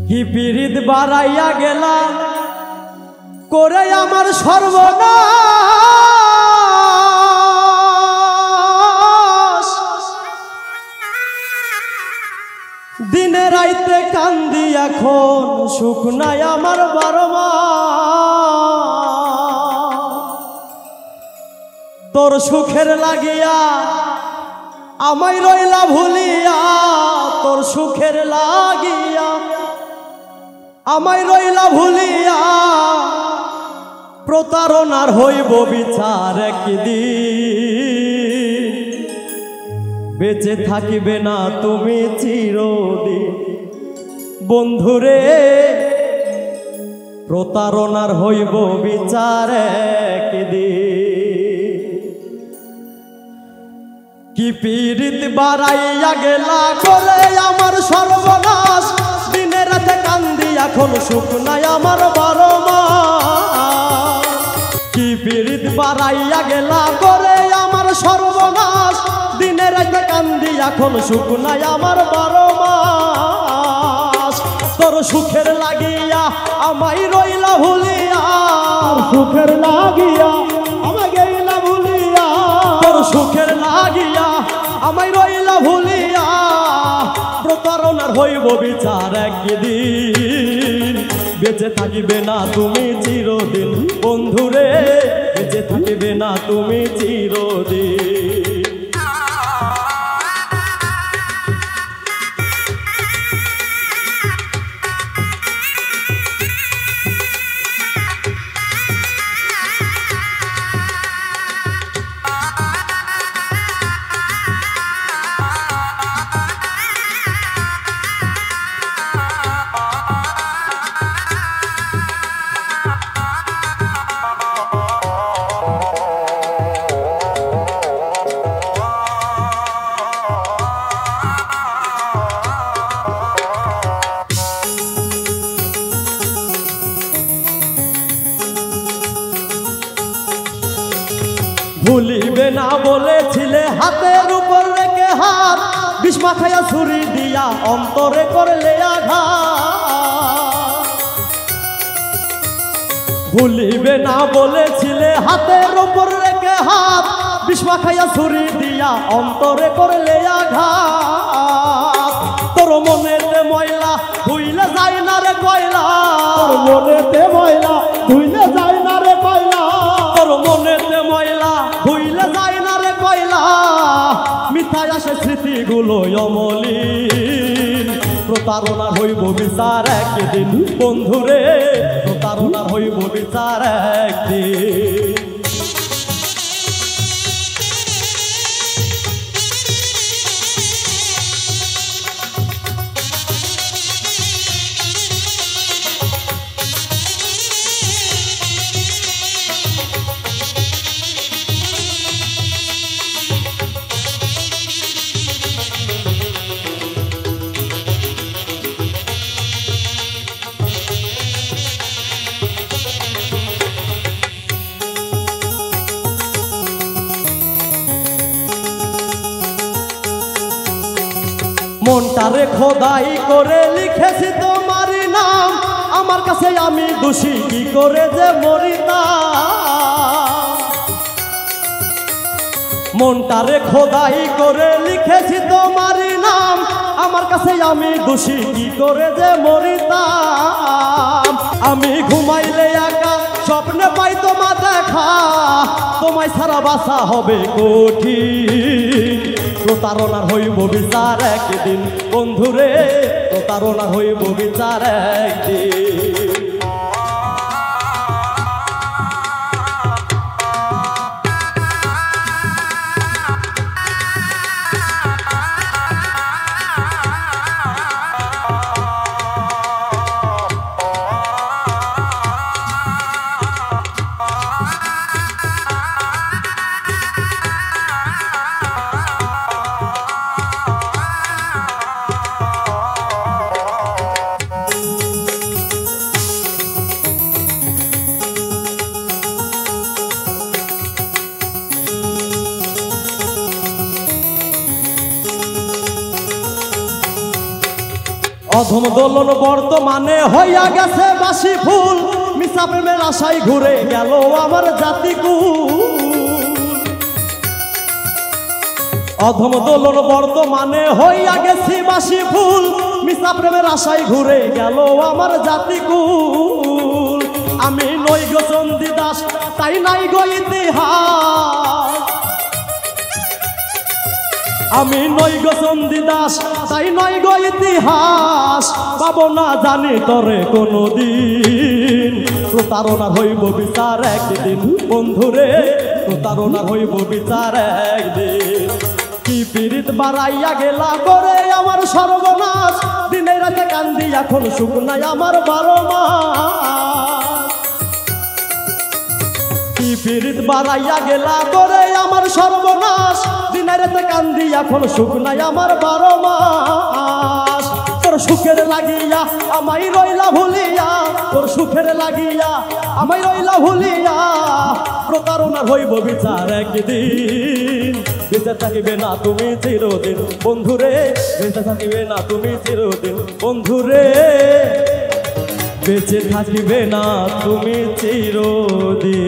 কি পীড়িত বাড়াইয়া গেলা করে আমার সর্বনাশ, দিনে রাইতে কান্দি এখন সুখ নাই আমার 12 মাস। তোর সুখের লাগিয়া আমায় রইলা ভুলিয়া, তোর সুখের লাগিয়া আমায় রইলা ভুলিয়া, প্রতারণার হইব বিচার একদিন, বেঁচে থাকিবে না তুমি চিরদিন। বন্ধুরে প্রতারণার হইব বিচার একদিন। কি পীড়িত বাড়াইয়া গেলা করে আমার সর্বনাশ, দিনে রাতে কান্দি এখন সুখ নাই আমার 12 মাস। কি পীড়িত বাড়াইয়া গেলা করে আমার সর্বনাশ, দিনে রাতে কান্দি এখন সুখ নাই আমার 12 মাস। তোর সুখের লাগিয়া আমায় রইলা ভুলিয়া, সুখের লাগিয়া আমায় গেলা ভুলিয়া, তোর সুখের লাগিয়া আমায় রইলা ভুলিয়া, প্রতারণার হইব বিচার একদিন, বেঁচে থাকিবে না তুমি চিরদিন। বন্ধুরে বেঁচে থাকিবে না তুমি চিরদিন। ভুলিবে না বলেছিলে হাতের উপর রেখে হাত, বিষ মাখাইয়া ছুরি দিয়া অন্তরে করলে আঘাত। ভুলিবে না বলেছিলে হাতের উপর রেখে হাত, বিষ মাখাইয়া ছুরি দিয়া অন্তরে করলে আঘাত। তোর মনেতে ময়লা ধুইলে যায় না রে কয়লা, তোর মনেতে ময়লা ধুইলে যায় না রে কয়লা, তোর মনেতে ময়লা ধুইলে যায় না রে কয়লা, মিথায় আসে স্মৃতিগুলো অমলিন, প্রতারণা হইব বিচার একদিন। বন্ধুরে প্রতারণা হইব বিচার একদিন। মনটারে খোদাই করে লিখেছি তোমারই নাম, আমার কাছে আমি দোষী কি করে যে মরিতাম। মনটারে খোদাই করে লিখেছি তোমারই নাম, আমার কাছে আমি দোষী কি করে যে মরিতাম। আমি ঘুমাইলে একা স্বপ্নে পাই তোমা দেখা, তোমায় ছাড়া বাঁচা হবে কঠিন, প্রতারণার হইব বিচার একদিন। বন্ধুরে প্রতারণার হইব বিচার একদিন। অধম দোলন বর্তমানে হইয়া গেছে বাসি ফুল, মিছা প্রেমের আশায় ঘুরে গেল আমার জাতিকুল। অধম দোলন বর্তমানে হইয়া গেছি বাসি ফুল, মিছা প্রেমের আশায় ঘুরে গেল আমার জাতিকুল। আমি নই গো চণ্ডীদাস, তাই নাই গো ইতিহাস। আমি নই গো চণ্ডীদাস, তাই নই গো ইতিহাস। পাবো না জানি তরে কোনদিন, প্রতারণা হইব বিচার একদিন বন্ধুরে, প্রতারণা হইব বিচার একদিন। কি পীড়িত বাড়াইয়া গেলা করে আমার সর্বনাশ, দিনে রাতে কান্দি এখন সুখ নাই আমার 12 মাস। কি পীড়িত বাড়াইয়া গেলা করে আমার সর্বনাশ, দিনে রাতে কান্দি এখন সুখ নাই আমার 12 মাস। তোর সুখের লাগিয়া আমায় রইলা ভুলিয়া, তোর সুখের লাগিয়া আমায় রইলা ভুলিয়া, প্রতারণা হইব বিচার একদিন। বেঁচে থাকিবে না তুমি চিরদিন বন্ধুরে, বেঁচে থাকিবে না তুমি চিরদিন বন্ধুরে, বেঁচে থাকিবে না তুমি চিরদিন।